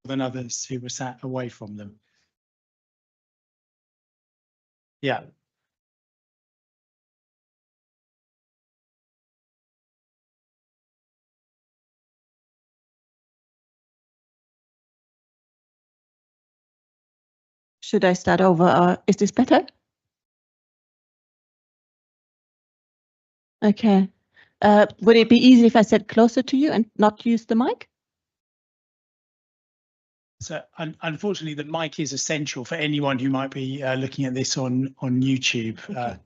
than others who were sat away from them. Yeah. Should I start over, or is this better? Okay. Would it be easy if I sat closer to you and not use the mic? So unfortunately, the mic is essential for anyone who might be looking at this on YouTube. Okay.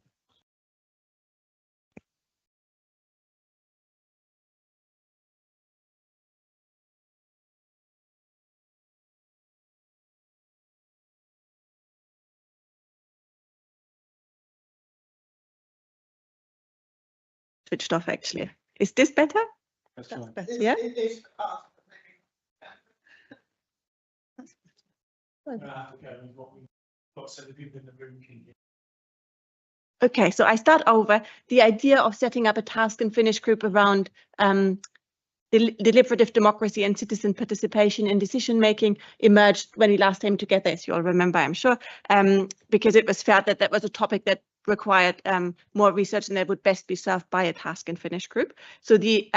Switched off, actually. Is this better? That's fine. Better, yeah? Okay, so I start over. The idea of setting up a task and finish group around deliberative democracy and citizen participation in decision making emerged when we last came together, as you all remember, I'm sure, because it was felt that that was a topic that required more research and that would best be served by a task and finish group. So the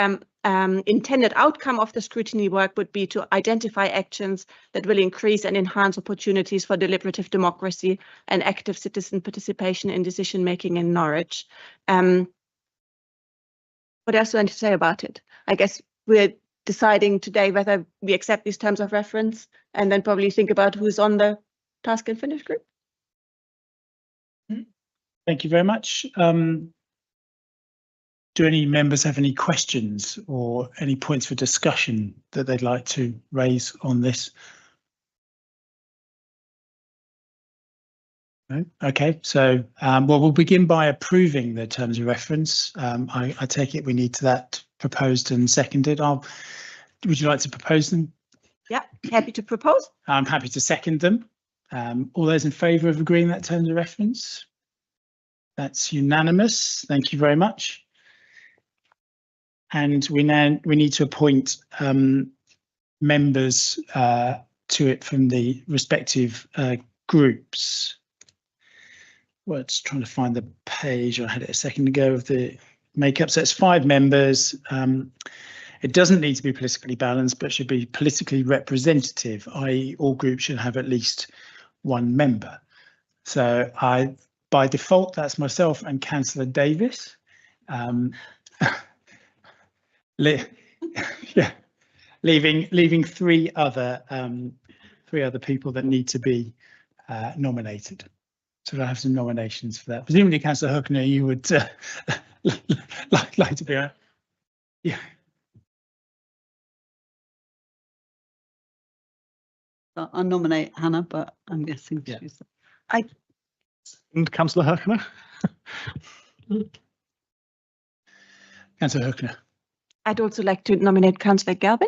intended outcome of the scrutiny work would be to identify actions that will increase and enhance opportunities for deliberative democracy and active citizen participation in decision making in Norwich. What else do I need to say about it? I guess we're deciding today whether we accept these terms of reference and then probably think about who's on the task and finish group. Thank you very much. Do any members have any questions or any points for discussion that they'd like to raise on this? No? Okay, so well, we'll begin by approving the terms of reference. I take it we need that proposed and seconded. Would you like to propose them? Yeah, happy to propose. I'm happy to second them. All those in favour of agreeing that terms of reference? That's unanimous. Thank you very much. And we need to appoint members to it from the respective groups. Well, just trying to find the page. I had it a second ago of the makeup. So it's 5 members. It doesn't need to be politically balanced, but should be politically representative, i.e. all groups should have at least 1 member. So by default, that's myself and Councillor Davis. Yeah, leaving 3 other people that need to be nominated. So I have some nominations for that. Presumably, Councillor Huckner, you would like to be on. Yeah. I'll nominate Hannah, but I'm guessing she's. And Councillor Huckner. Councillor Huckner. I'd also like to nominate Councillor Galvin.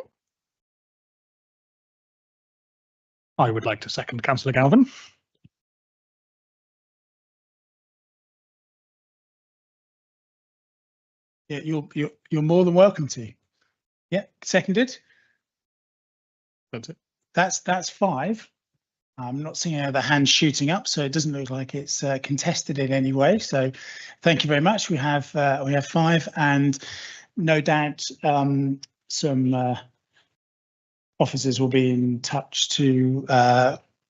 I would like to second Councillor Galvin. Yeah, you're more than welcome to. Yeah, seconded. That's it. That's 5. I'm not seeing any other hands shooting up, so it doesn't look like it's contested in any way. So thank you very much. We have 5, and no doubt some officers will be in touch to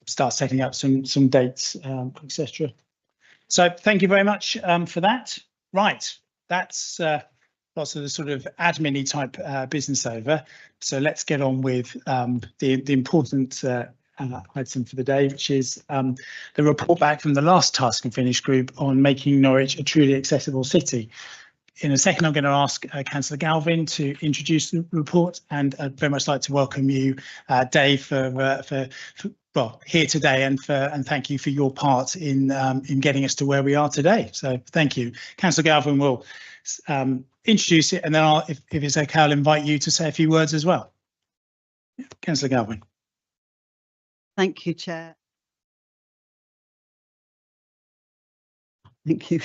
start setting up some dates, etc. So thank you very much for that. Right, that's lots of the sort of admin-y type business over. So let's get on with the important item for the day, which is the report back from the last task and finish group on making Norwich a truly accessible city. In a second, I'm going to ask Councillor Galvin to introduce the report, and I'd very much like to welcome you, Dave, for here today, and thank you for your part in getting us to where we are today. So thank you. Councillor Galvin will introduce it, and then if it's okay, I'll invite you to say a few words as well. Councillor Galvin. Thank you, Chair. Thank you.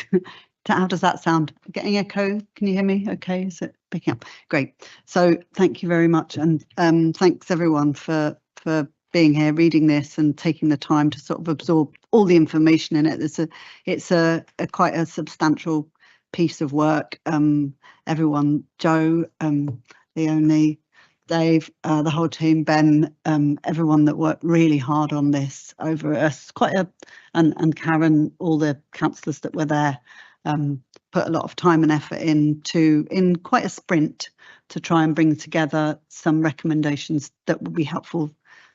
How does that sound? Getting echo? Can you hear me? Okay, is it picking up? Great. So thank you very much, and thanks everyone for being here, reading this and taking the time to sort of absorb all the information in it. It's a quite a substantial piece of work. Everyone, Joe, Leonie, Dave, the whole team, Ben, everyone that worked really hard on this over us, and Karen, all the councillors that were there, put a lot of time and effort in quite a sprint to try and bring together some recommendations that would be helpful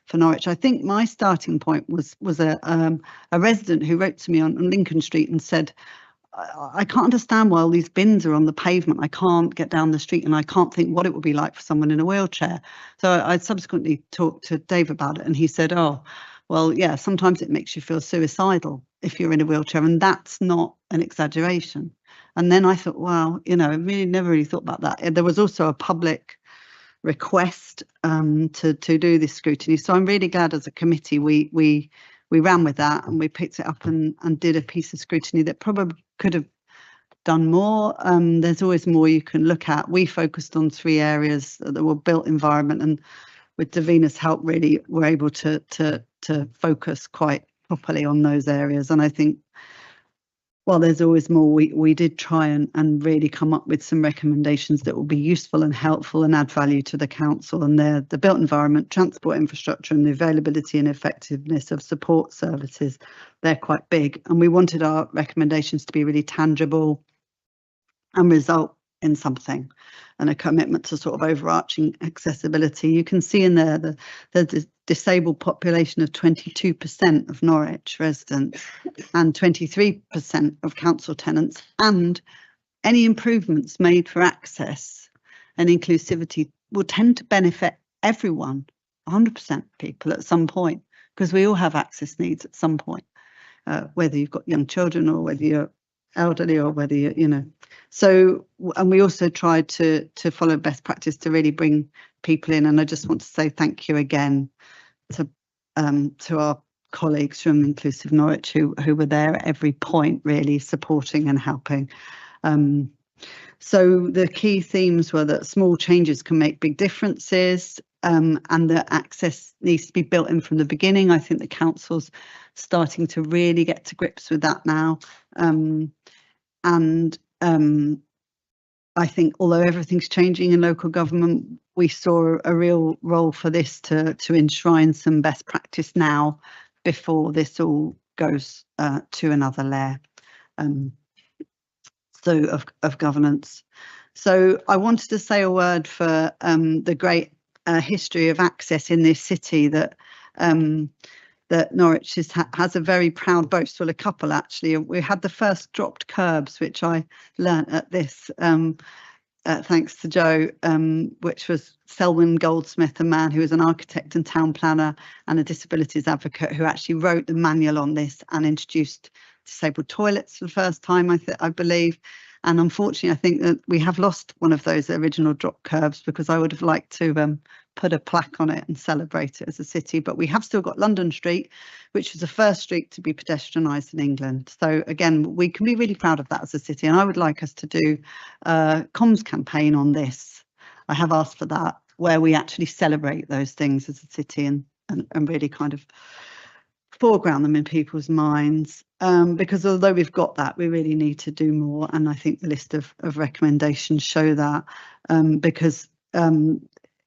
for Norwich. I think my starting point was a resident who wrote to me on Lincoln Street and said, I can't understand why all these bins are on the pavement. I can't get down the street and I can't think what it would be like for someone in a wheelchair. So I subsequently talked to Dave about it and he said, oh, well, yeah, sometimes it makes you feel suicidal if you're in a wheelchair, and that's not an exaggeration. And then I thought, wow, I never really thought about that. There was also a public request to do this scrutiny. So I'm really glad as a committee we ran with that and we picked it up and did a piece of scrutiny that probably could have done more. There's always more you can look at. We focused on 3 areas that were built environment, and with Davina's help, really, we're able to focus quite properly on those areas. And I think, well, there's always more. We did try and really come up with some recommendations that will be useful and helpful and add value to the council. And they're the built environment, transport infrastructure, and the availability and effectiveness of support services. They're quite big. And we wanted our recommendations to be really tangible and result in something, and a commitment to sort of overarching accessibility. You can see in there the disabled population of 22% of Norwich residents and 23% of council tenants, and any improvements made for access and inclusivity will tend to benefit everyone, 100% people at some point, because we all have access needs at some point, whether you've got young children or whether you're elderly or whether you're, So, and we also tried to follow best practice to really bring people in. And I just want to say thank you again to our colleagues from Inclusive Norwich who were there at every point, really supporting and helping. So the key themes were that small changes can make big differences, and that access needs to be built in from the beginning. I think the council's starting to really get to grips with that now. I think although everything's changing in local government, we saw a real role for this to enshrine some best practice now before this all goes to another layer of governance. So I wanted to say a word for the great history of access in this city that Norwich has a very proud boast. Well, a couple actually. We had the first dropped curbs, which I learnt at this thanks to Joe, which was Selwyn Goldsmith, a man who was an architect and town planner and a disabilities advocate, who actually wrote the manual on this and introduced disabled toilets for the first time, I believe. And unfortunately, I think that we have lost one of those original drop curbs, because I would have liked to put a plaque on it and celebrate it as a city. But we have still got London Street, which was the first street to be pedestrianised in England. So again, we can be really proud of that as a city. And I would like us to do a comms campaign on this. I have asked for that, where we actually celebrate those things as a city and really kind of foreground them in people's minds, because although we've got that, we really need to do more. And I think the list of recommendations show that, because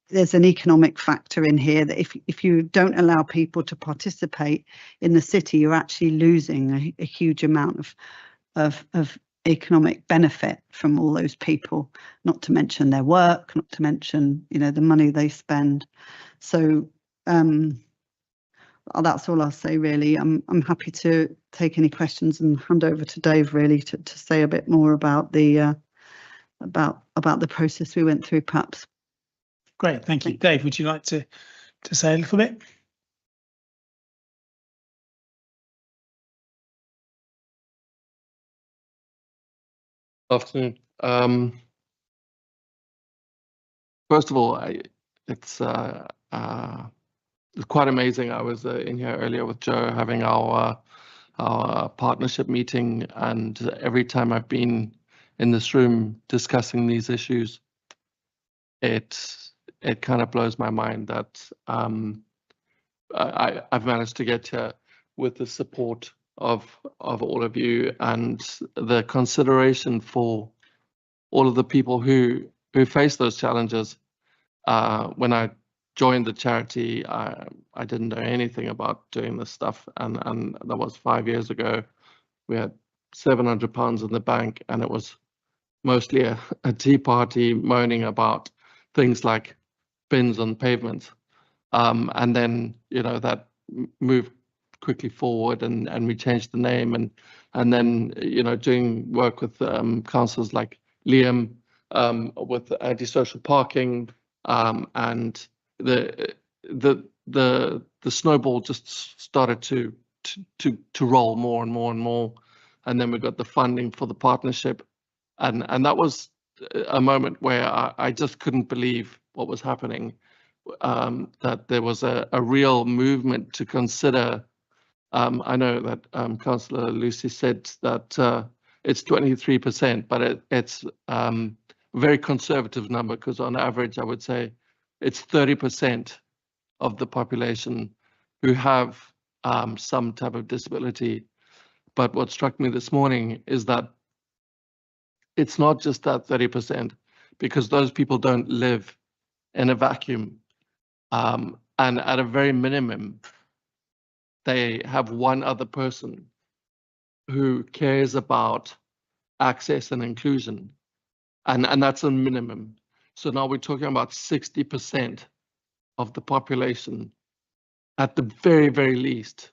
there's an economic factor in here that if you don't allow people to participate in the city, you're actually losing a huge amount of economic benefit from all those people, not to mention their work, not to mention the money they spend. So that's all I'll say, really. I'm happy to take any questions and hand over to Dave, really, to say a bit more about the process we went through, perhaps. Great, thank you. Dave, would you like to say a little bit? Afternoon. First of all, it's quite amazing. I was in here earlier with Joe having our partnership meeting, and every time I've been in this room discussing these issues, it kind of blows my mind that I've managed to get here with the support of all of you and the consideration for all of the people who face those challenges. When I joined the charity, I didn't know anything about doing this stuff, and that was 5 years ago. We had £700 in the bank, and it was mostly a tea party moaning about things like bins on pavements. And then, you know, that moved quickly forward, and we changed the name, and then, you know, doing work with councillors like Liam with antisocial parking, and the snowball just started to roll more and more and more, and then we got the funding for the partnership, and that was a moment where I just couldn't believe what was happening. That there was a real movement to consider. I know that Councillor Lucy said that it's 23%, but it's a very conservative number, because on average, I would say it's 30% of the population who have some type of disability. But what struck me this morning is that it's not just that 30%, because those people don't live in a vacuum. And at a very minimum, they have one other person who cares about access and inclusion. And that's a minimum. So now we're talking about 60% of the population, at the very, very least,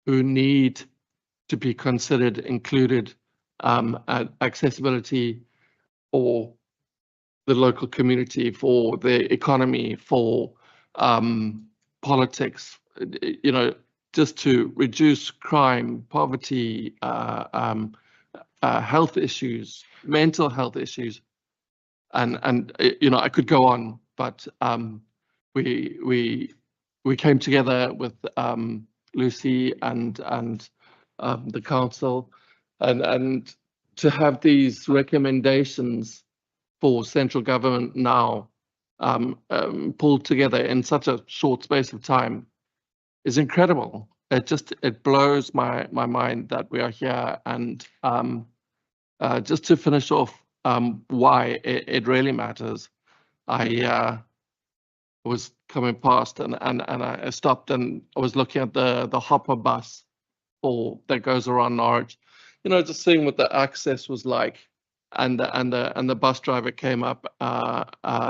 who need to be considered included, at accessibility for the local community, for the economy, for politics, you know, just to reduce crime, poverty, health issues, mental health issues, and you know, I could go on, but we came together with Lucy and the council, and to have these recommendations for central government now pulled together in such a short space of time is incredible. It blows my mind that we are here, and just to finish off why it really matters. I was coming past and I stopped, and I was looking at the hopper bus that goes around Norwich, you know, just seeing what the access was like. And the bus driver came up,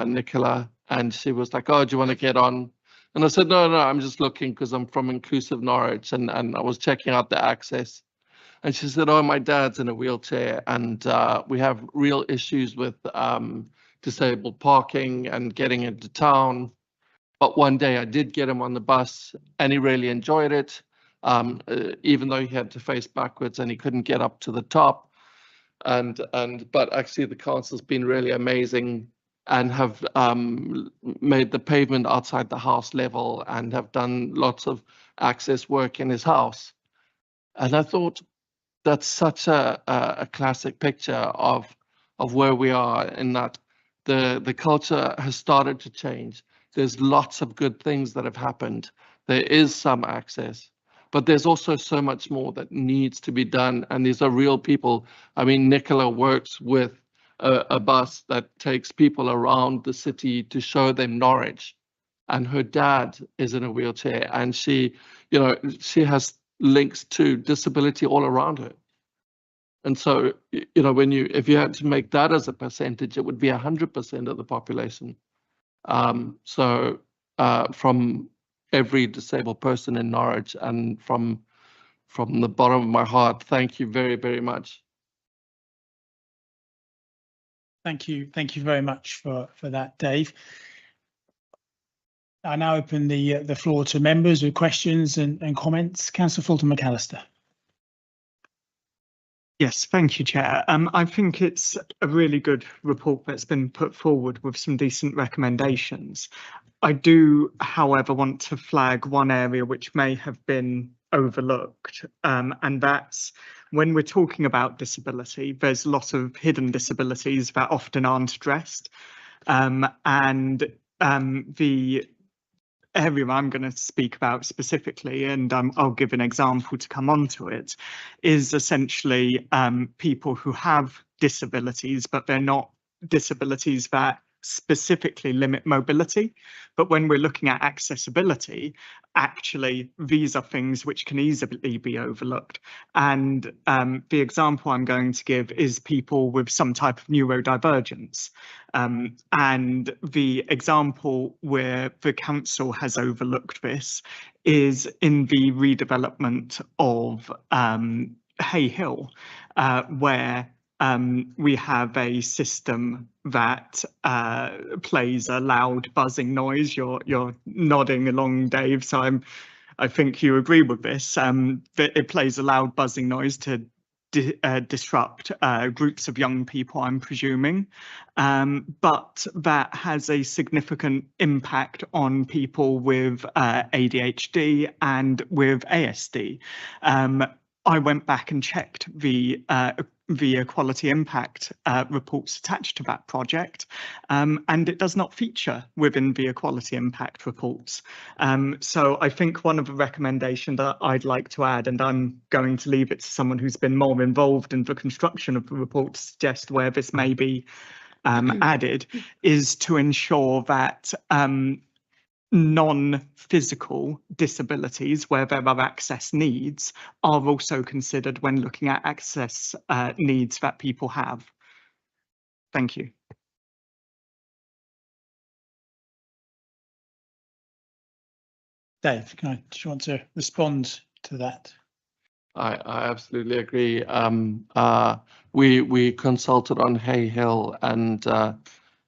Nicola, and she was like, "Oh, do you want to get on?" And I said, no, I'm just looking because I'm from Inclusive Norwich, and I was checking out the access. And she said, "Oh, my dad's in a wheelchair, and we have real issues with disabled parking and getting into town. But one day I did get him on the bus, and he really enjoyed it, even though he had to face backwards and he couldn't get up to the top. But actually the council's been really amazing, and have made the pavement outside the house level, and have done lots of access work in his house." And I thought, that's such a classic picture of where we are, in that the culture has started to change. There's lots of good things that have happened. There is some access, but there's also so much more that needs to be done. And these are real people. I mean, Nicola works with a bus that takes people around the city to show them Norwich, and her dad is in a wheelchair, and she, you know, she has links to disability all around her. And so, you know, if you had to make that as a percentage, it would be 100% of the population. So from every disabled person in Norwich, and from the bottom of my heart, thank you very, very much. Thank you very much for that, Dave. I now open the floor to members with questions and comments. Councillor Fulton McAllister. Yes, thank you, Chair. I think it's a really good report that's been put forward with some decent recommendations. I do, however, want to flag one area which may have been overlooked, and that's when we're talking about disability, there's a lot of hidden disabilities that often aren't addressed, and the area I'm going to speak about specifically, and I'll give an example to come onto it, is essentially people who have disabilities, but they're not disabilities that specifically limit mobility. But when we're looking at accessibility, actually these are things which can easily be overlooked. And the example I'm going to give is people with some type of neurodivergence. And the example where the council has overlooked this is in the redevelopment of Hay Hill, where we have a system that plays a loud buzzing noise. You're nodding along, Dave, so I think you agree with this. That it plays a loud buzzing noise to disrupt groups of young people, I'm presuming, but that has a significant impact on people with ADHD and with ASD. I went back and checked the equality impact reports attached to that project, and it does not feature within the equality impact reports. So I think one of the recommendations that I'd like to add, and I'm going to leave it to someone who's been more involved in the construction of the report to suggest where this may be added, is to ensure that non-physical disabilities where there are access needs are also considered when looking at access needs that people have. Thank you. Dave, do you want to respond to that? I absolutely agree. We consulted on Hay Hill, and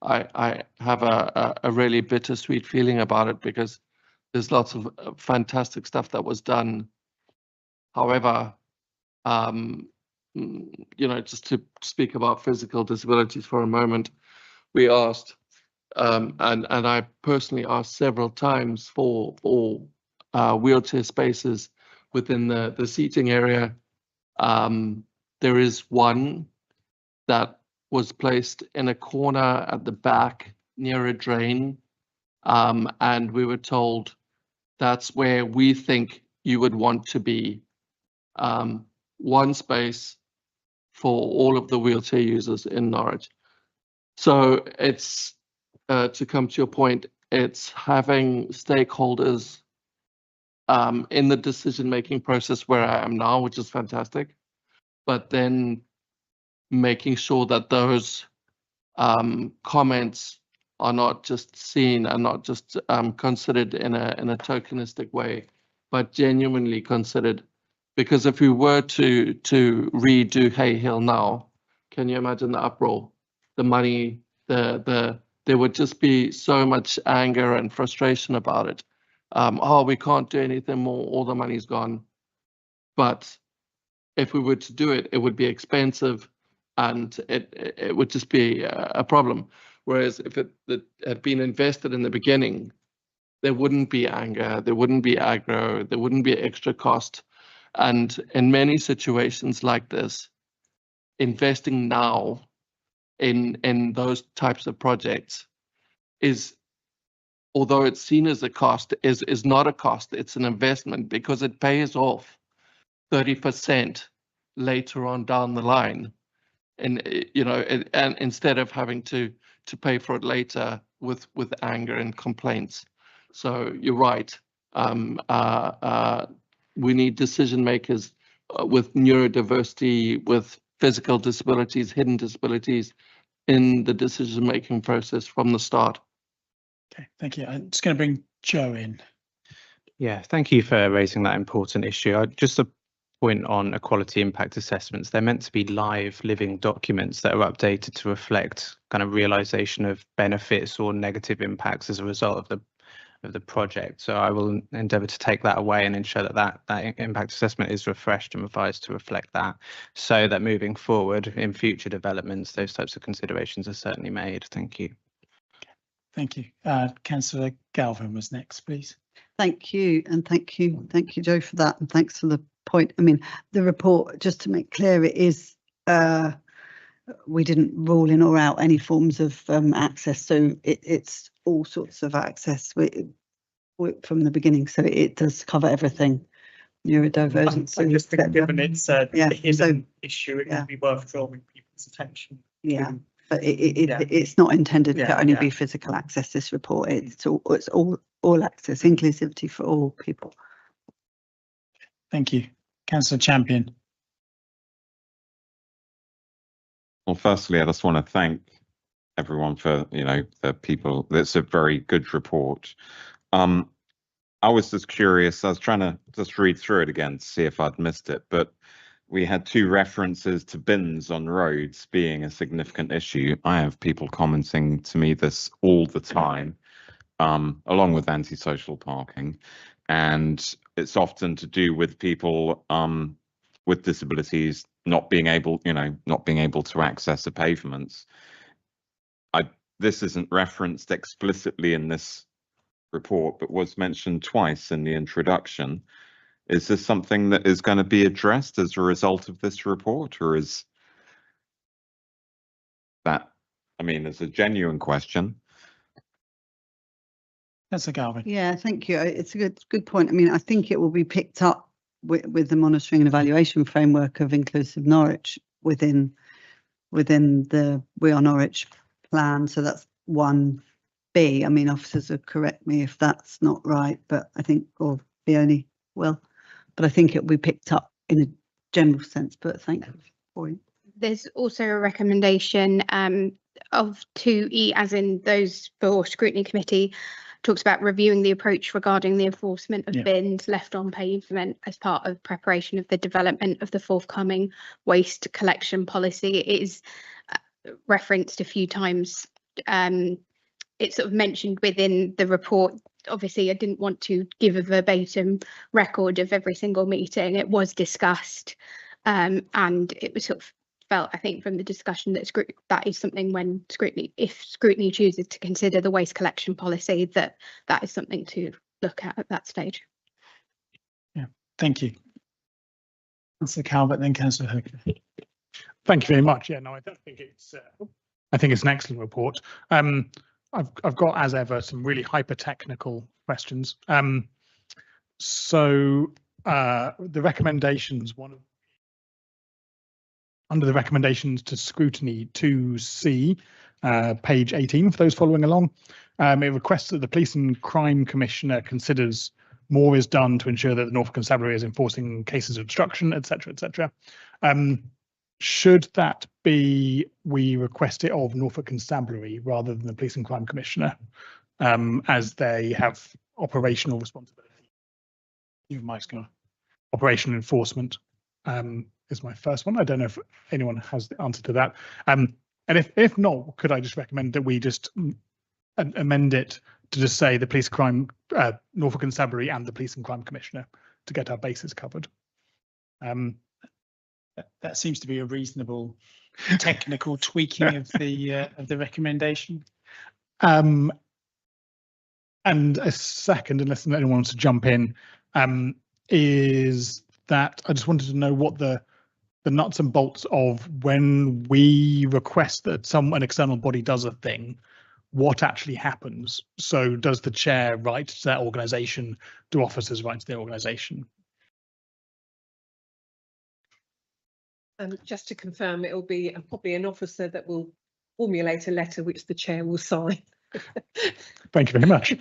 I have a really bittersweet feeling about it because there's lots of fantastic stuff that was done. However, you know, just to speak about physical disabilities for a moment, we asked, and I personally asked several times for wheelchair spaces within the seating area. There is one that was placed in a corner at the back near a drain, and we were told that's where we think you would want to be. One space for all of the wheelchair users in Norwich. So it's, to come to your point, it's having stakeholders in the decision-making process where I am now, which is fantastic, but then making sure that those comments are not just seen and not just considered in a tokenistic way, but genuinely considered. Because if we were to redo Hay Hill now, can you imagine the uproar, the money, there would just be so much anger and frustration about it. Oh, we can't do anything more, all the money's gone. But if we were to do it, it would be expensive and it would just be a problem. Whereas if it had been invested in the beginning, there wouldn't be anger, there wouldn't be aggro, there wouldn't be extra cost. And in many situations like this, investing now in those types of projects is, although it's seen as a cost, is not a cost, it's an investment because it pays off 30% later on down the line. And you know, and instead of having to pay for it later with anger and complaints. So you're right. We need decision makers with neurodiversity, with physical disabilities, hidden disabilities in the decision making process from the start. Okay, thank you. I'm just going to bring Joe in. Yeah, thank you for raising that important issue. Just a point on equality impact assessments. They're meant to be live, living documents that are updated to reflect kind of realization of benefits or negative impacts as a result of the project. So I will endeavour to take that away and ensure that impact assessment is refreshed and revised to reflect that, so that moving forward in future developments, those types of considerations are certainly made. Thank you. Thank you. Councillor Galvin was next, please. Thank you, and thank you, Joe, for that, and thanks for the point. I mean, the report, just to make clear, it is we didn't rule in or out any forms of access, so it's all sorts of access. from the beginning, so it does cover everything. Neurodivergence. I just think given it's a Yeah, hidden issue, it yeah. can be worth drawing people's attention. Yeah, to. but Yeah. it's not intended Yeah, to only yeah. be physical access. This report, it's all access, inclusivity for all people. Thank you. Councillor Champion. Well, firstly, I just want to thank everyone for, the people. That's a very good report. I was just curious. I was trying to just read through it again to see if I'd missed it, but we had 2 references to bins on roads being a significant issue. I have people commenting to me this all the time, along with antisocial parking, and it's often to do with people with disabilities not being able to access the pavements. This isn't referenced explicitly in this report, but was mentioned twice in the introduction. Is this something that is going to be addressed as a result of this report, or is that, it's a genuine question. Councillor Galvin. Yeah, thank you. It's a good point. I think it will be picked up with the monitoring and evaluation framework of Inclusive Norwich within the We Are Norwich plan. So that's 1B. Officers will correct me if that's not right, but I think, or Leonie will, but I think it will be picked up in a general sense. But thank you for it. There's also a recommendation of 2E, as in those for Scrutiny Committee, talks about reviewing the approach regarding the enforcement of bins left on pavement as part of preparation of the development of the forthcoming waste collection policy. It is referenced a few times. It's sort of mentioned within the report. Obviously, I didn't want to give a verbatim record of every single meeting. It was discussed, and it was sort of felt, I think, from the discussion that that is something when if Scrutiny chooses to consider the waste collection policy, that is something to look at that stage. Yeah, thank you. Councillor Calvert, then Councillor Hooker. Thank you very much. Yeah, no, I think it's an excellent report. I've got, as ever, some really hyper-technical questions. So the recommendations, under the recommendations to Scrutiny 2C, page 18, for those following along, it requests that the Police and Crime Commissioner considers more is done to ensure that the Norfolk Constabulary is enforcing cases of obstruction, etc., etc. Should that be, we request it of Norfolk Constabulary rather than the Police and Crime Commissioner, as they have operational responsibility? Your mic's gone. Operational enforcement is my first one. I don't know if anyone has the answer to that. And if not, could I just recommend that we just amend it to just say the Police Crime, Norfolk Constabulary and the Police and Crime Commissioner to get our bases covered? That seems to be a reasonable technical tweaking of the recommendation. And a second, unless anyone wants to jump in, is that I just wanted to know what the nuts and bolts of when we request that an external body does a thing, what actually happens. So does the chair write to that organisation? Do officers write to their organisation? Just to confirm, it will be probably an officer that will formulate a letter which the chair will sign. Thank you very much.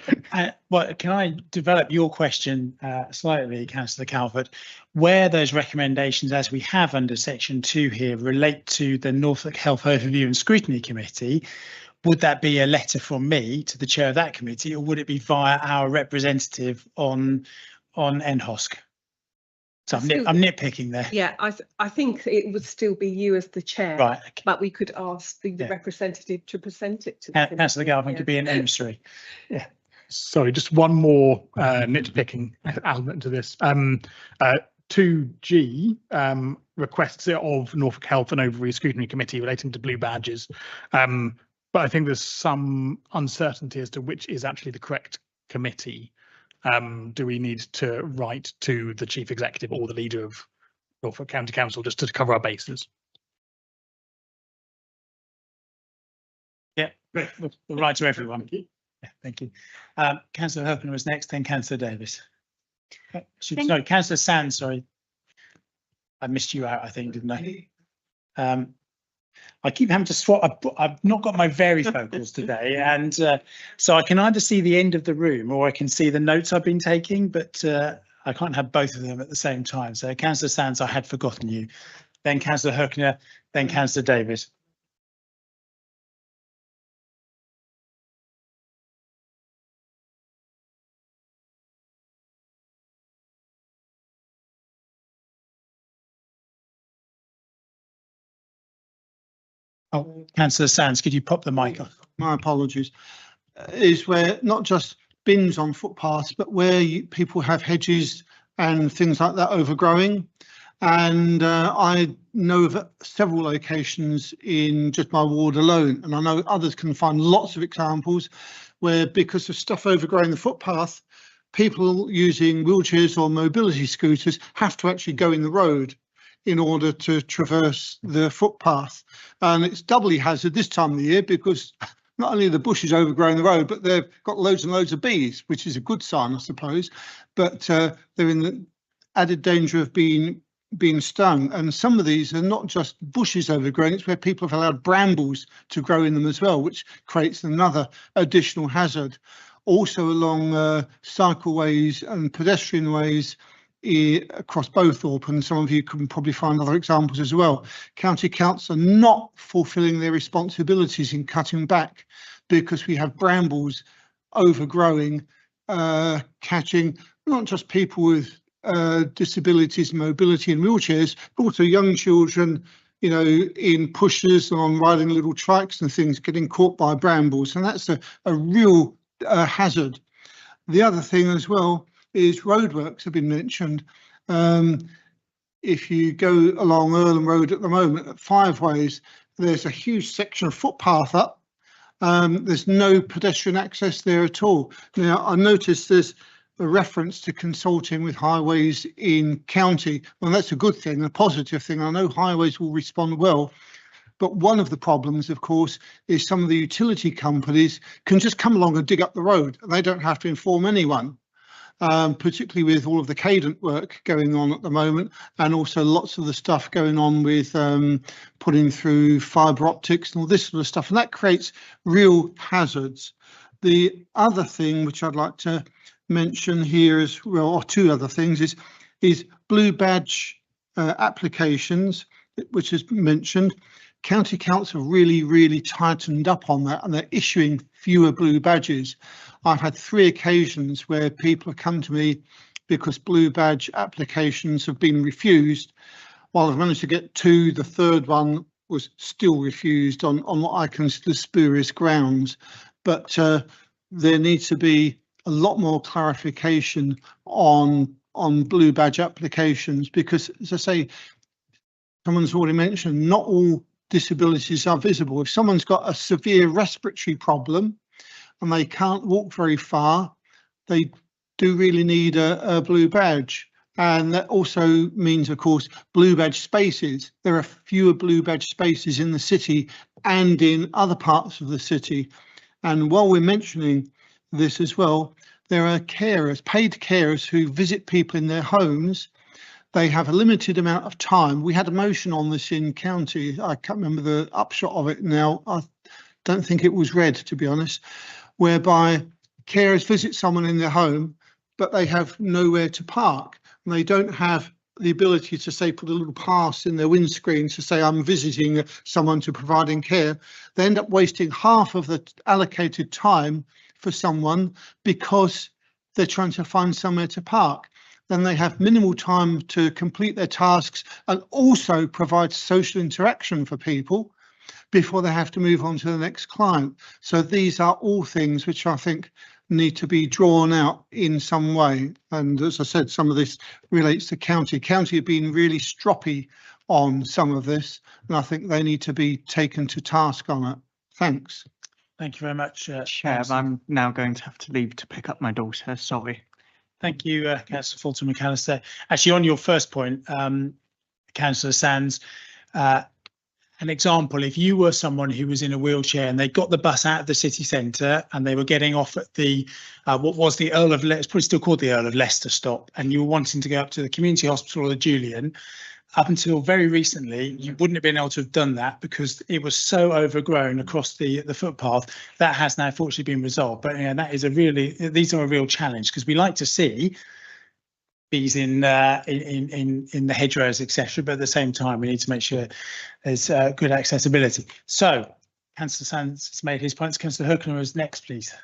Well, can I develop your question slightly, Councillor Calvert? Where those recommendations, as we have under section 2 here, relate to the Norfolk Health Overview and Scrutiny Committee, would that be a letter from me to the chair of that committee, or would it be via our representative on NHOSC? So I'm nitpicking there. Yeah, I think it would still be you as the chair, Right. Okay. but we could ask the representative to present it to the Councillor Galvin could be an emissary. Yeah. Sorry, just one more nitpicking element to this. 2G requests it of Norfolk Health and Overview Scrutiny Committee relating to blue badges. But I think there's some uncertainty as to which is actually the correct committee. Do we need to write to the chief executive or the leader of Norfolk County Council just to cover our bases? Yeah, we'll write to everyone. Yeah, Thank you. Councillor Herpner was next, then Councillor Davis. Thank- No, Councillor Sands, sorry. I missed you out, I think, didn't I? I keep having to swap. I've not got my varifocals today, and so I can either see the end of the room or I can see the notes I've been taking, but I can't have both of them at the same time. So Councillor Sands, I had forgotten you. Then Councillor Herpner, then Councillor Davis. Oh, Councillor Sands, could you pop the mic on? My apologies. Is where not just bins on footpaths, but where people have hedges and things like that overgrowing. And I know of several locations in just my ward alone, and I know others can find lots of examples where, because of stuff overgrowing the footpath, people using wheelchairs or mobility scooters have to actually go in the road in order to traverse the footpath. And it's doubly hazard this time of the year because not only are the bushes overgrowing the road, but they've got loads and loads of bees, which is a good sign, I suppose. But they're in the added danger of being stung. And some of these are not just bushes overgrown, it's where people have allowed brambles to grow in them as well, which creates another additional hazard. Also along cycleways and pedestrian ways across both Thorpe, and some of you can probably find other examples as well. County Council are not fulfilling their responsibilities in cutting back because we have brambles overgrowing, catching not just people with disabilities, mobility and wheelchairs, but also young children, you know, in pushers and on riding little trikes and things, getting caught by brambles, and that's a real hazard. The other thing as well is roadworks have been mentioned. If you go along Earlham Road at the moment at 5 ways, there's a huge section of footpath up. There's no pedestrian access there at all. Now, I noticed there's a reference to consulting with highways in county. Well, that's a good thing, a positive thing. I know highways will respond well. But one of the problems, of course, is some of the utility companies can just come along and dig up the road. They don't have to inform anyone. Particularly with all of the cadent work going on at the moment, and also lots of the stuff going on with putting through fibre optics and all this sort of stuff, and that creates real hazards. The other thing which I'd like to mention here as well, or two other things, is blue badge applications, which is mentioned. County Council really tightened up on that, and they're issuing fewer blue badges. I've had 3 occasions where people have come to me because blue badge applications have been refused. While I've managed to get 2, the third one was still refused on what I consider spurious grounds. But there needs to be a lot more clarification on blue badge applications because, as I say, someone's already mentioned, not all disabilities are visible. If someone's got a severe respiratory problem and they can't walk very far, they do really need a blue badge. And that also means, of course, blue badge spaces. There are fewer blue badge spaces in the city and in other parts of the city. And while we're mentioning this as well, there are carers, paid carers, who visit people in their homes. They have a limited amount of time. We had a motion on this in county. I can't remember the upshot of it now. I don't think it was read, to be honest, whereby carers visit someone in their home, but they have nowhere to park. And they don't have the ability to, say, put a little pass in their windscreen to say, I'm visiting someone to providing care. They end up wasting half of the allocated time for someone because they're trying to find somewhere to park. Then they have minimal time to complete their tasks and also provide social interaction for people before they have to move on to the next client. So these are all things which I think need to be drawn out in some way. And as I said, some of this relates to county. County have been really stroppy on some of this, and I think they need to be taken to task on it. Thanks. Thank you very much, Chair, I'm now going to have to leave to pick up my daughter. Sorry. Thank you, Councillor Fulton McAllister. Actually, on your first point, Councillor Sands, an example, if you were someone who was in a wheelchair and they got the bus out of the city centre and they were getting off at the what was the Earl of Leicester, it's probably still called the Earl of Leicester stop, and you were wanting to go up to the community hospital or the Julian, up until very recently, you wouldn't have been able to have done that because it was so overgrown across the footpath. That has now fortunately been resolved. But that is these are a real challenge, because we like to see bees in the hedgerows, etc. But at the same time, we need to make sure there's good accessibility. So, Councillor Sands has made his points. Councillor Herkner is next, please.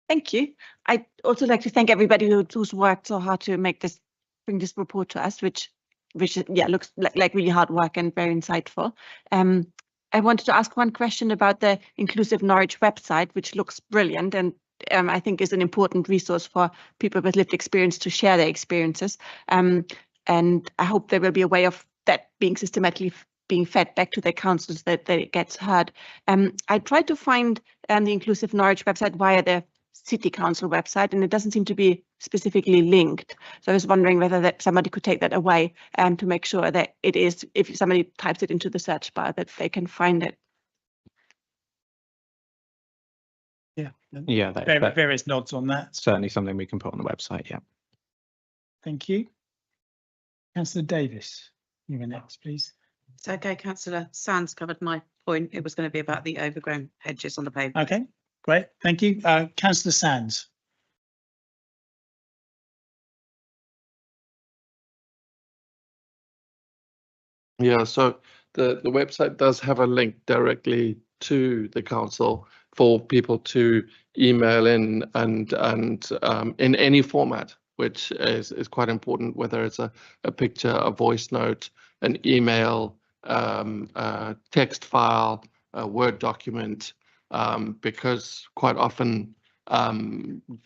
Thank you. I'd also like to thank everybody who's worked so hard to bring this report to us, which looks like really hard work and very insightful. I wanted to ask one question about the Inclusive Norwich website, which looks brilliant and I think is an important resource for people with lived experience to share their experiences. And I hope there will be a way of that being systematically being fed back to the councils, that it gets heard. I tried to find the Inclusive Norwich website via the City Council website, and it doesn't seem to be specifically linked. So I was wondering whether somebody could take that away to make sure that it is, if somebody types it into the search bar, that they can find it. Yeah, various nods on that. Certainly something we can put on the website. Yeah. Thank you. Councillor Davis, you were next, please. It's okay, Councillor Sands covered my point. It was going to be about the overgrown hedges on the pavement. Okay, great, thank you. Councillor Sands. Yeah, so the website does have a link directly to the council for people to email in and in any format, which is quite important, whether it's a picture, a voice note, an email, a text file, a Word document, because quite often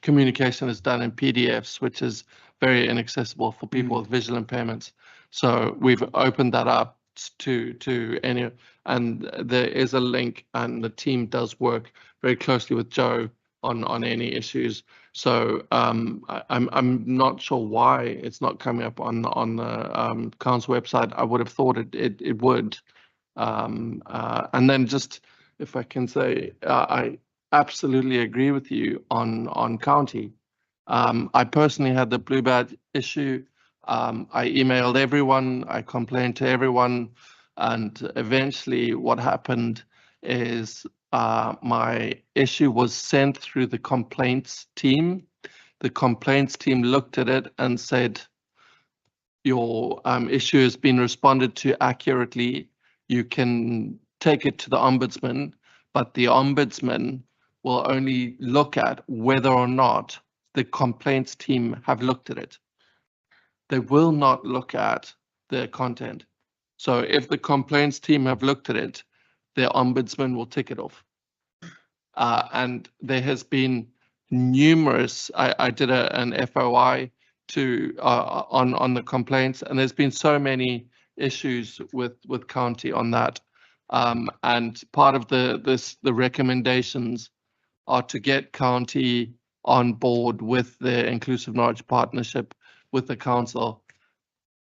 communication is done in PDFs, which is very inaccessible for people with visual impairments. So we've opened that up to any, and there is a link, and the team does work very closely with Joe on any issues. So I'm not sure why it's not coming up on the council website. I would have thought it would. And then just, if I can say, I absolutely agree with you on county. I personally had the blue badge issue. I emailed everyone, I complained to everyone, and eventually what happened is my issue was sent through the complaints team. The complaints team looked at it and said, your issue has been responded to accurately. You can take it to the ombudsman, but the ombudsman will only look at whether or not the complaints team have looked at it. They will not look at the content. So if the complaints team have looked at it, their ombudsman will tick it off. And there has been numerous, I did an FOI on the complaints, and there's been so many issues with county on that. And part of the recommendations are to get county on board with the Inclusive Norwich partnership with the council.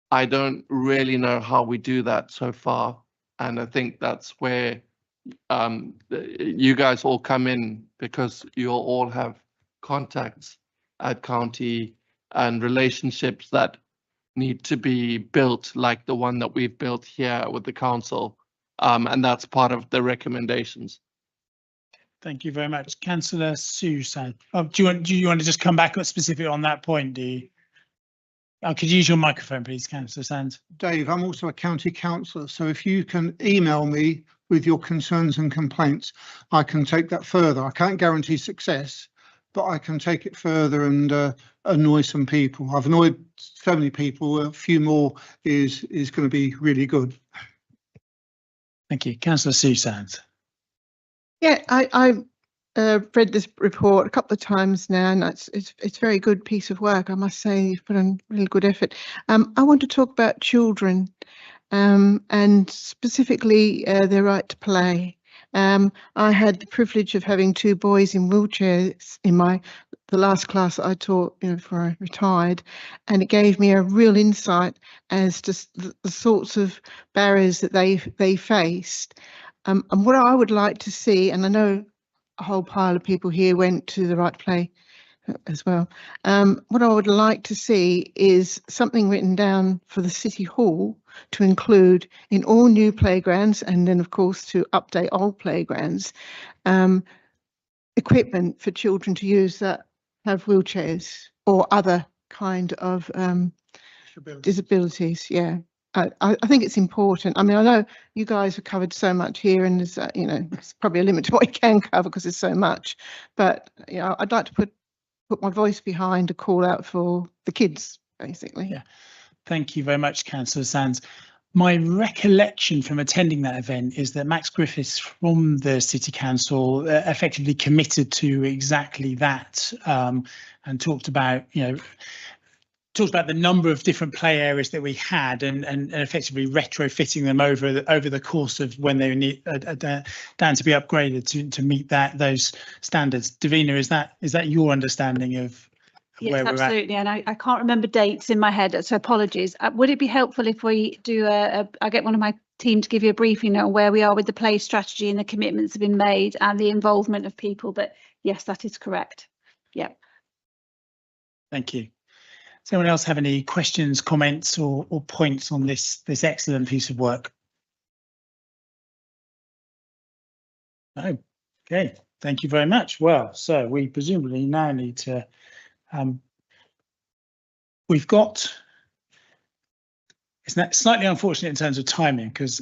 I don't really know how we do that so far, and I think that's where you guys all come in, because you'll all have contacts at county and relationships that need to be built, like the one that we've built here with the council, and that's part of the recommendations. Thank you very much. Councillor Susan. Do you want to just come back specifically on that point, do you? Could you use your microphone, please, Councillor Sands? Dave, I'm also a county councillor, so if you can email me with your concerns and complaints, I can take that further. I can't guarantee success, but I can take it further and annoy some people. I've annoyed so many people, a few more is going to be really good. Thank you. Councillor Susan. Yeah, I read this report a couple of times now, and it's a very good piece of work. I must say, you've put in really good effort. I want to talk about children, and specifically their right to play. I had the privilege of having 2 boys in wheelchairs in the last class that I taught, before I retired, and it gave me a real insight as to the sorts of barriers that they faced. And what I would like to see, and I know a whole pile of people here went to the Right Play as well. What I would like to see is something written down for the City Hall to include in all new playgrounds, and then of course to update old playgrounds, equipment for children to use that have wheelchairs or other kind of disabilities. Yeah. I think it's important. I mean, I know you guys have covered so much here, and there's, it's probably a limit to what you can cover because there's so much. But I'd like to put my voice behind a call out for the kids, basically. Yeah. Thank you very much, Councillor Sands. My recollection from attending that event is that Max Griffiths from the City Council effectively committed to exactly that, and talked about, the number of different play areas that we had, and effectively retrofitting them over the course of when they need down to be upgraded to meet those standards. Davina, is that your understanding of yes, where we're absolutely. And I can't remember dates in my head, so apologies. Would it be helpful if we do I get one of my team to give you a briefing on where we are with the play strategy and the commitments have been made and the involvement of people? But yes, that is correct. Yeah. Thank you. Does anyone else have any questions, comments, or points on this excellent piece of work? No. Okay. Thank you very much. Well, so we presumably now need to. We've got. It's slightly unfortunate in terms of timing because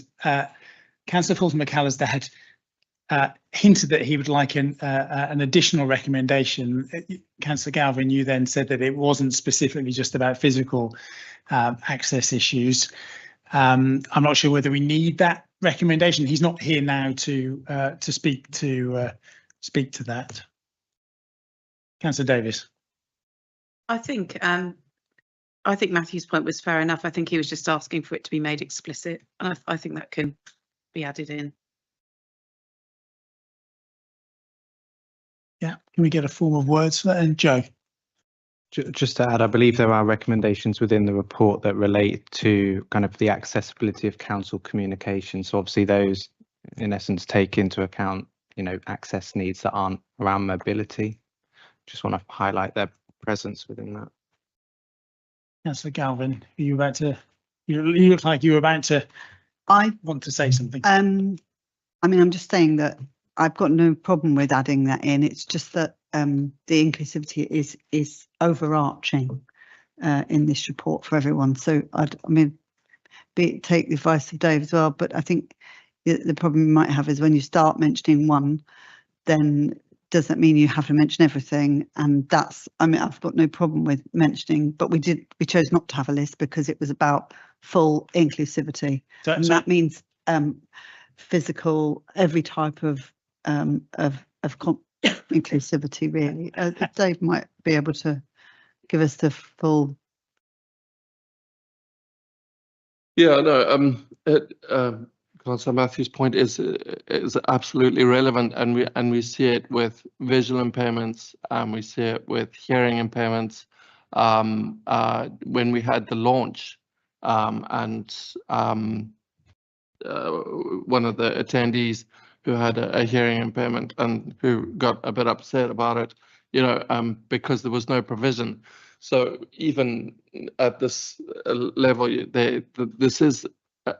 Councillor Fulton McAllister had hinted that he would like an additional recommendation. Councillor Galvin, you then said that it wasn't specifically just about physical access issues. I'm not sure whether we need that recommendation. He's not here now to speak to that. Councillor Davis. I think Matthew's point was fair enough. I think he was just asking for it to be made explicit, and I think that can be added in. Yeah, can we get a form of words for that? And Joe? Just to add, I believe there are recommendations within the report that relate to kind of the accessibility of council communication. So obviously those, in essence, take into account, access needs that aren't around mobility. Just want to highlight their presence within that. Councillor Galvin, are you about to? You look like you were about to. I want to say something. I mean, I'm just saying that I've got no problem with adding that in. It's just that the inclusivity is overarching in this report for everyone. So take the advice of Dave as well. But I think the problem you might have is when you start mentioning one, then does that mean you have to mention everything? And I've got no problem with mentioning, but we chose not to have a list because it was about full inclusivity, and that means physical, every type of inclusivity, really. Dave might be able to give us the full. Yeah, no. Councillor Matthews' point is absolutely relevant, and we see it with visual impairments, we see it with hearing impairments. When we had the launch, and one of the attendees who had a hearing impairment and who got a bit upset about it, because there was no provision. So even at this level, this is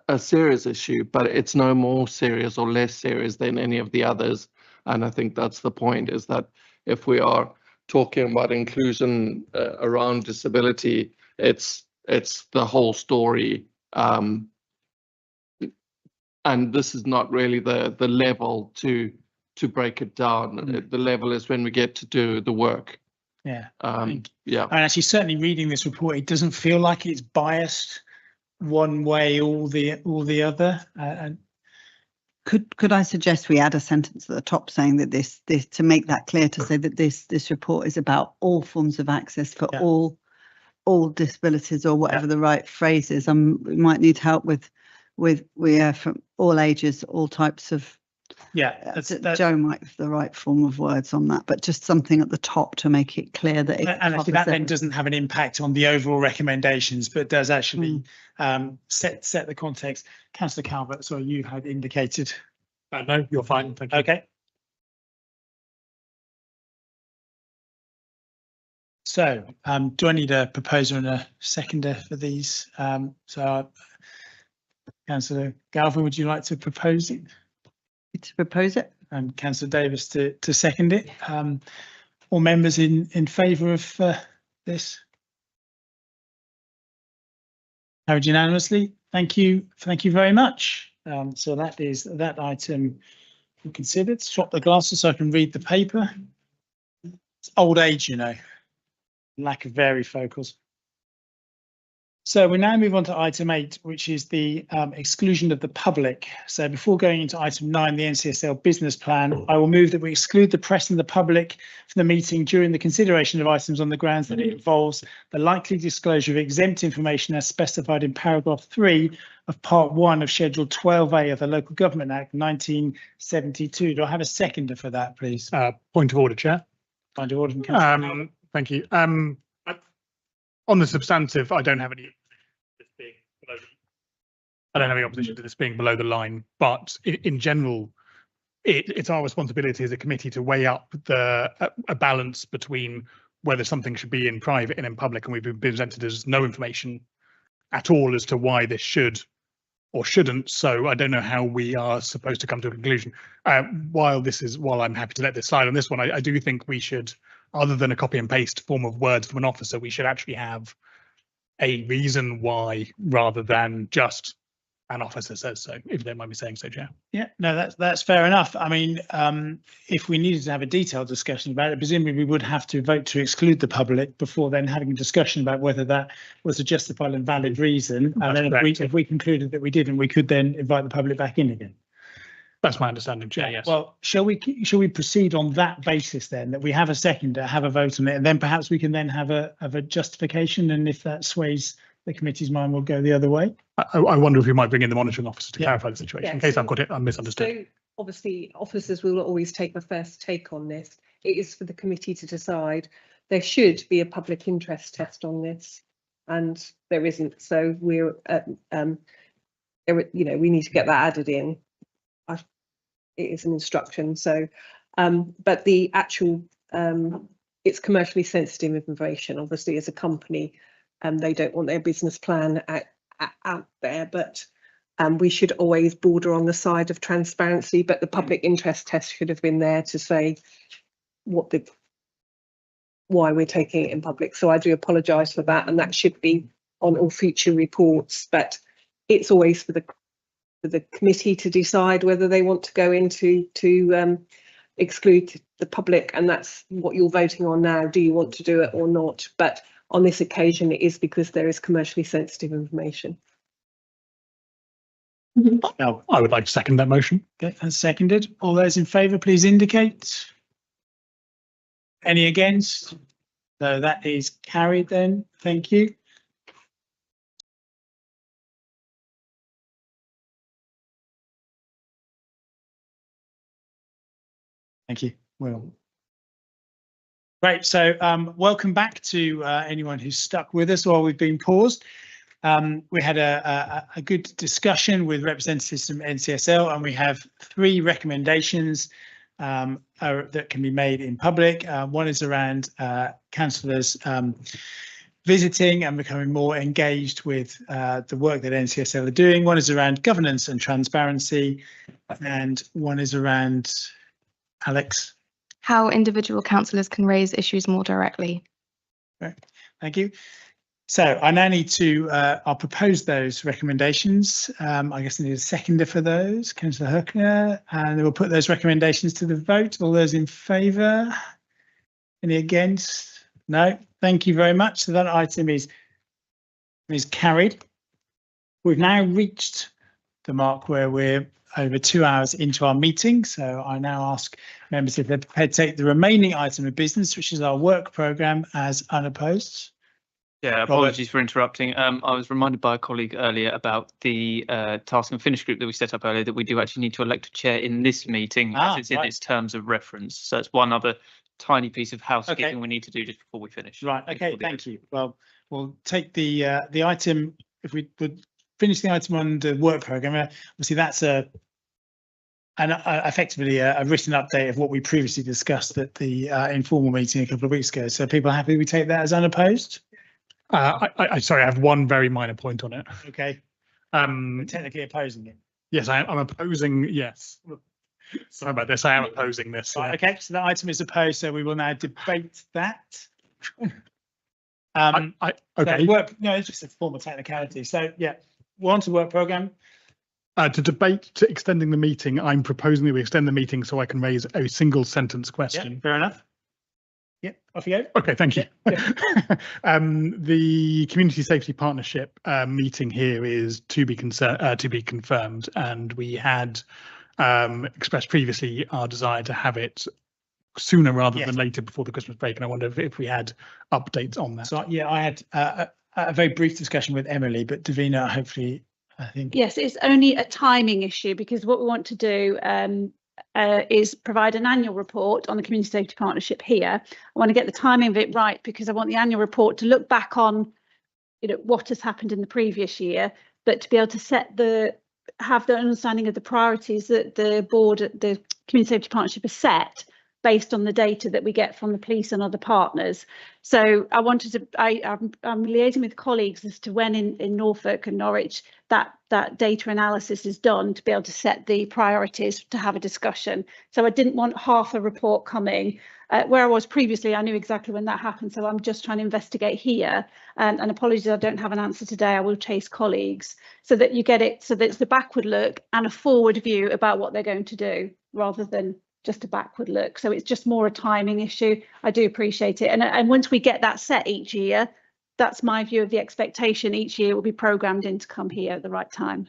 a serious issue, but it's no more serious or less serious than any of the others. And I think that's the point, is that if we are talking about inclusion around disability, it's the whole story. And this is not really the level to break it down. The level is when we get to do the work. Yeah. Yeah. And actually, certainly reading this report, it doesn't feel like it's biased one way or the other. Could I suggest we add a sentence at the top saying that this to make that clear, to say that this report is about all forms of access for all disabilities, or whatever the right phrase is. We might need help with from all ages, all types of Yeah, that's Joe might have the right form of words on that, but just something at the top to make it clear that it and actually covers that then everything. doesn't have an impact on the overall recommendations, but does actually set the context. Councillor Calvert, sorry, you had indicated. No, you're fine. Thank you. Okay. So, do I need a proposer and a seconder for these? Councillor Galvin, would you like to propose it? To propose it? And Councillor Davis to second it. All members in favour of this? Carried unanimously. Thank you very much. So that is that item considered. Swap the glasses so I can read the paper. It's old age, you know. Lack of varifocals. So we now move on to item 8, which is the exclusion of the public. So before going into item 9, the NCSL business plan, I will move that we exclude the press and the public from the meeting during the consideration of items on the grounds that it involves the likely disclosure of exempt information as specified in paragraph 3 of part 1 of schedule 12A of the Local Government Act 1972. Do I have a seconder for that, please? Point of order, Chair. Point of order from Councillor. Thank you. On the substantive, I don't have any opposition to this being below the line, but in general, it's our responsibility as a committee to weigh up a balance between whether something should be in private and in public, and we've been presented as no information at all as to why this should or shouldn't. So I don't know how we are supposed to come to a conclusion. While I'm happy to let this slide on this one, I do think we should, other than a copy and paste form of words from an officer, we should actually have a reason why rather than just an officer says so, if you don't mind me saying so, Chair. Yeah, no, that's fair enough. I mean, if we needed to have a detailed discussion about it, presumably we would have to vote to exclude the public before then having a discussion about whether that was a justified and valid reason. And then if we concluded that we didn't, we could then invite the public back in again. That's my understanding, Chair, yes. Well, shall we proceed on that basis then, that we have a seconder, have a vote on it, and then perhaps we can then have a justification, and if that sways the committee's mind, we'll go the other way. I wonder if we might bring in the monitoring officer to clarify the situation, in case I've got it misunderstood. So obviously, officers will always take the first take on this. It is for the committee to decide. There should be a public interest test on this, and there isn't. So we're, we need to get that added in. It is an instruction. So, but the actual, it's commercially sensitive information. Obviously, as a company, they don't want their business plan out there, but we should always border on the side of transparency. But the public interest test should have been there to say why we're taking it in public. So I do apologise for that, and that should be on all future reports. But it's always for the committee to decide whether they want to go into to exclude the public, and that's what you're voting on now. Do you want to do it or not? But on this occasion, it is because there is commercially sensitive information. Now, I would like to second that motion. Okay, that's seconded. All those in favour, please indicate. Any against? So that is carried then. Thank you. Thank you. Well, great. So welcome back to anyone who's stuck with us while we've been paused. We had a good discussion with representatives from NCSL, and we have 3 recommendations that can be made in public. One is around councillors visiting and becoming more engaged with the work that NCSL are doing. One is around governance and transparency, and one is around Alex. How individual councillors can raise issues more directly. Right. Thank you. So I now need to, I'll propose those recommendations. I guess I need a seconder for those, Councillor Hookner, and then we'll put those recommendations to the vote. All those in favour? Any against? No. Thank you very much. So that item is carried. We've now reached the mark where we're over 2 hours into our meeting. So I now ask members if they're prepared to take the remaining item of business, which is our work programme, as unopposed. Yeah, apologies for interrupting. I was reminded by a colleague earlier about the task and finish group that we set up earlier, that we do actually need to elect a chair in this meeting as it's in its terms of reference. So it's one other tiny piece of housekeeping we need to do just before we finish. Right, okay, thank you. Well, we'll take the item, if we would finish the item on the work programme. Obviously, that's effectively a written update of what we previously discussed at the informal meeting a couple of weeks ago. So people happy we take that as unopposed? Sorry, I have one very minor point on it. Okay. We're technically opposing it. Yes, I'm opposing. Yes. Sorry about this. I am opposing this. Right, okay, so that item is opposed. So we will now debate that. Okay. No, it's just a form of technicality. So yeah, we're on to work programme. To debate to extending the meeting, I'm proposing that we extend the meeting so I can raise a single sentence question. Yeah, fair enough. Yep, off you go. Okay, thank you. The Community Safety Partnership meeting here is to be confirmed, and we had expressed previously our desire to have it sooner rather than later before the Christmas break, and I wonder if we had updates on that. So yeah, I had a very brief discussion with Emily, but Davina, hopefully, I think. Yes, it's only a timing issue, because what we want to do is provide an annual report on the Community Safety Partnership here. I want to get the timing of it right, because I want the annual report to look back on, what has happened in the previous year, but to be able to have the understanding of the priorities that the board, the Community Safety Partnership, has set based on the data that we get from the police and other partners. So I wanted to, I'm liaising with colleagues as to when in Norfolk and Norwich that data analysis is done, to be able to set the priorities to have a discussion. So I didn't want half a report coming. Where I was previously, I knew exactly when that happened, so I'm just trying to investigate here. And apologies, I don't have an answer today. I will chase colleagues so that you get it, so that it's the backward look and a forward view about what they're going to do, rather than just a backward look. So it's just more a timing issue. I do appreciate it. And once we get that set each year, that's my view of the expectation. Each year will be programmed in to come here at the right time.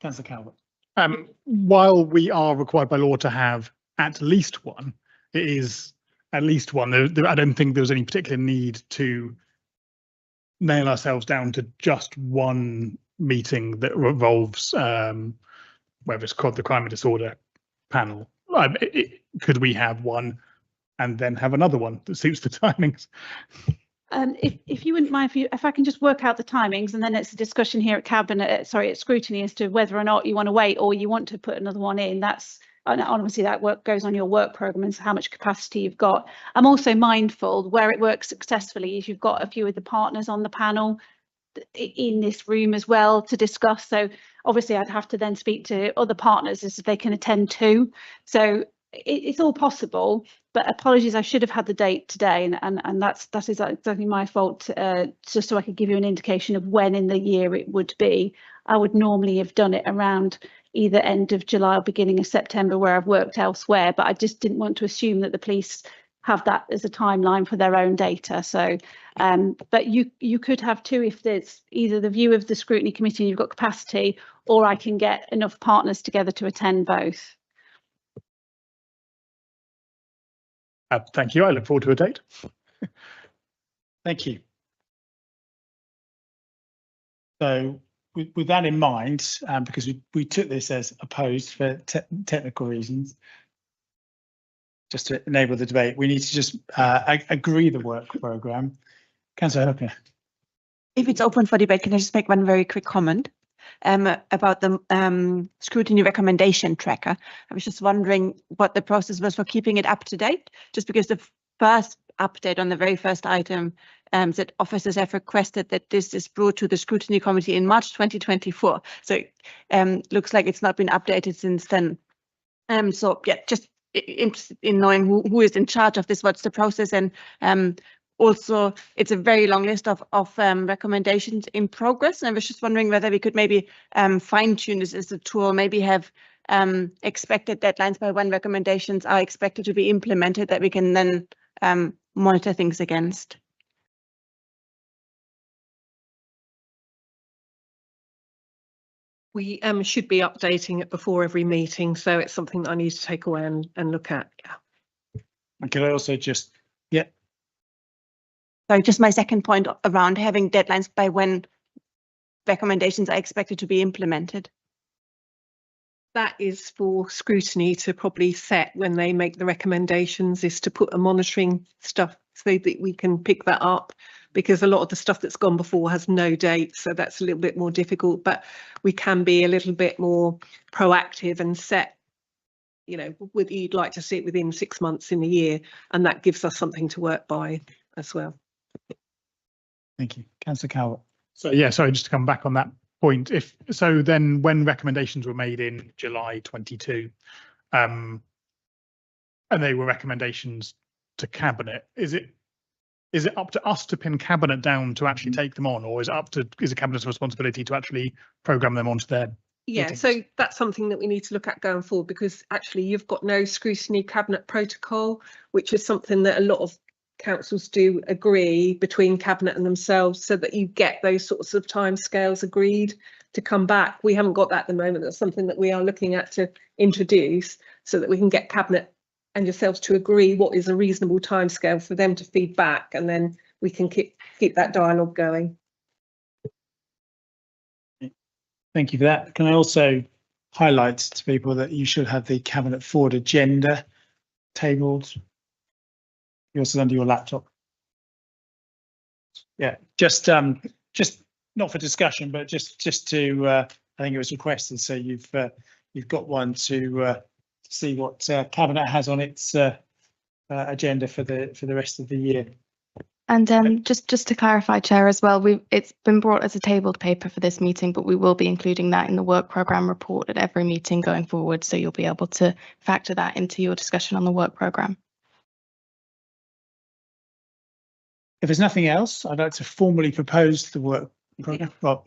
Councillor Calvert. While we are required by law to have at least one, it is at least one. I don't think there's any particular need to nail ourselves down to just one meeting that revolves, whether it's called the crime and disorder panel. Could we have one and then have another one that suits the timings? If you wouldn't mind, if I can just work out the timings, and then it's a discussion here at Cabinet, at Scrutiny, as to whether or not you want to wait or you want to put another one in. That's, and obviously that work goes on your work programme and how much capacity you've got. I'm also mindful where it works successfully is you've got a few of the partners on the panel in this room as well to discuss. So obviously I'd have to then speak to other partners as if they can attend too. So it's all possible, but apologies, I should have had the date today, and that is exactly my fault, just so I could give you an indication of when in the year it would be. I would normally have done it around either end of July or beginning of September, where I've worked elsewhere, but I just didn't want to assume that the police have that as a timeline for their own data. So but you could have two if there's either the view of the Scrutiny Committee and you've got capacity, or I can get enough partners together to attend both. Thank you. I look forward to a date. Thank you. So with that in mind, because we took this as opposed for technical reasons, just to enable the debate, we need to just agree the work programme. Councillor Hooker. If it's open for debate, can I just make one very quick comment about the scrutiny recommendation tracker? I was just wondering what the process was for keeping it up to date, just because the first update on the very first item that officers have requested that this is brought to the Scrutiny Committee in March 2024. So looks like it's not been updated since then. So yeah, just interested in knowing who is in charge of this, what's the process, and also it's a very long list of recommendations in progress. And I was just wondering whether we could maybe fine tune this as a tool, maybe have expected deadlines by when recommendations are expected to be implemented, that we can then monitor things against. We should be updating it before every meeting, so it's something that I need to take away and look at. Yeah. And can I also just, Sorry, just my second point around having deadlines by when recommendations are expected to be implemented. That is for scrutiny to probably set when they make the recommendations, is to put a monitoring stuff so that we can pick that up, because a lot of the stuff that's gone before has no date, so that's a little bit more difficult, but we can be a little bit more proactive and set, you know, whether you'd like to see it within 6 months in a year, and that gives us something to work by as well. Thank you. Councillor Calvert. So yeah, sorry, just to come back on that point. If so, then when recommendations were made in July 22, and they were recommendations to cabinet, is it up to us to pin cabinet down to actually take them on, or is it cabinet's responsibility to actually programme them onto their meetings? So that's something that we need to look at going forward, because actually you've got no scrutiny cabinet protocol, which is something that a lot of councils do agree between cabinet and themselves, so that you get those sorts of timescales agreed to come back. We haven't got that at the moment. That's something that we are looking at to introduce, so that we can get cabinet and yourselves to agree what is a reasonable timescale for them to feed back, and then we can keep that dialogue going. Thank you for that. Can I also highlight to people that you should have the cabinet forward agenda tabled? You're also under your laptop. Yeah, just not for discussion, but just to I think it was requested, so you've got one to see what cabinet has on its agenda for the rest of the year. And just to clarify, Chair, as well, it's been brought as a tabled paper for this meeting, but we will be including that in the work programme report at every meeting going forward, so you'll be able to factor that into your discussion on the work programme. If there's nothing else, I'd like to formally propose the work programme. Well,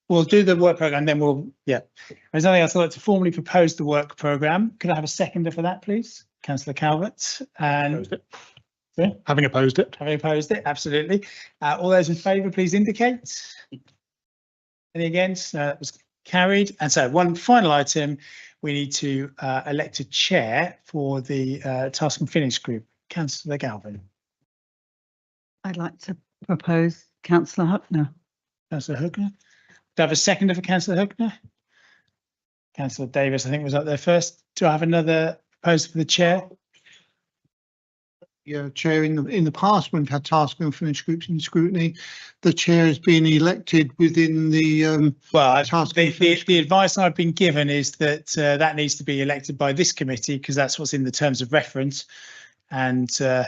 we'll do the work programme, and then if there's nothing else, I'd like to formally propose the work programme. Could I have a seconder for that, please? Councillor Calvert. And Having opposed it. Having opposed it, absolutely. All those in favour, please indicate. Any against? That was carried. And so one final item, we need to elect a chair for the Task and Finish group. Councillor Galvin. I'd like to propose Councillor Hookner. Councillor Hookner. Do I have a seconder for Councillor Hookner? Councillor Davis, I think, was up there first. Do I have another proposal for the chair? Yeah, Chair, in the past, when we've had task and finish groups in scrutiny, the chair has been elected within the the advice I've been given is that that needs to be elected by this committee, because that's what's in the terms of reference. And so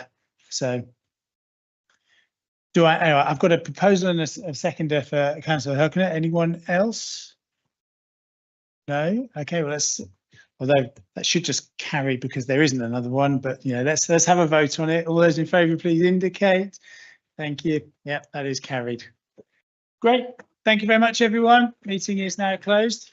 anyway, I've got a proposal and a seconder for Councillor Hookner. Anyone else? No? Okay, well, although that should just carry because there isn't another one, but let's have a vote on it. All those in favour, please indicate. Thank you. Yeah, that is carried. Great. Thank you very much, everyone. Meeting is now closed.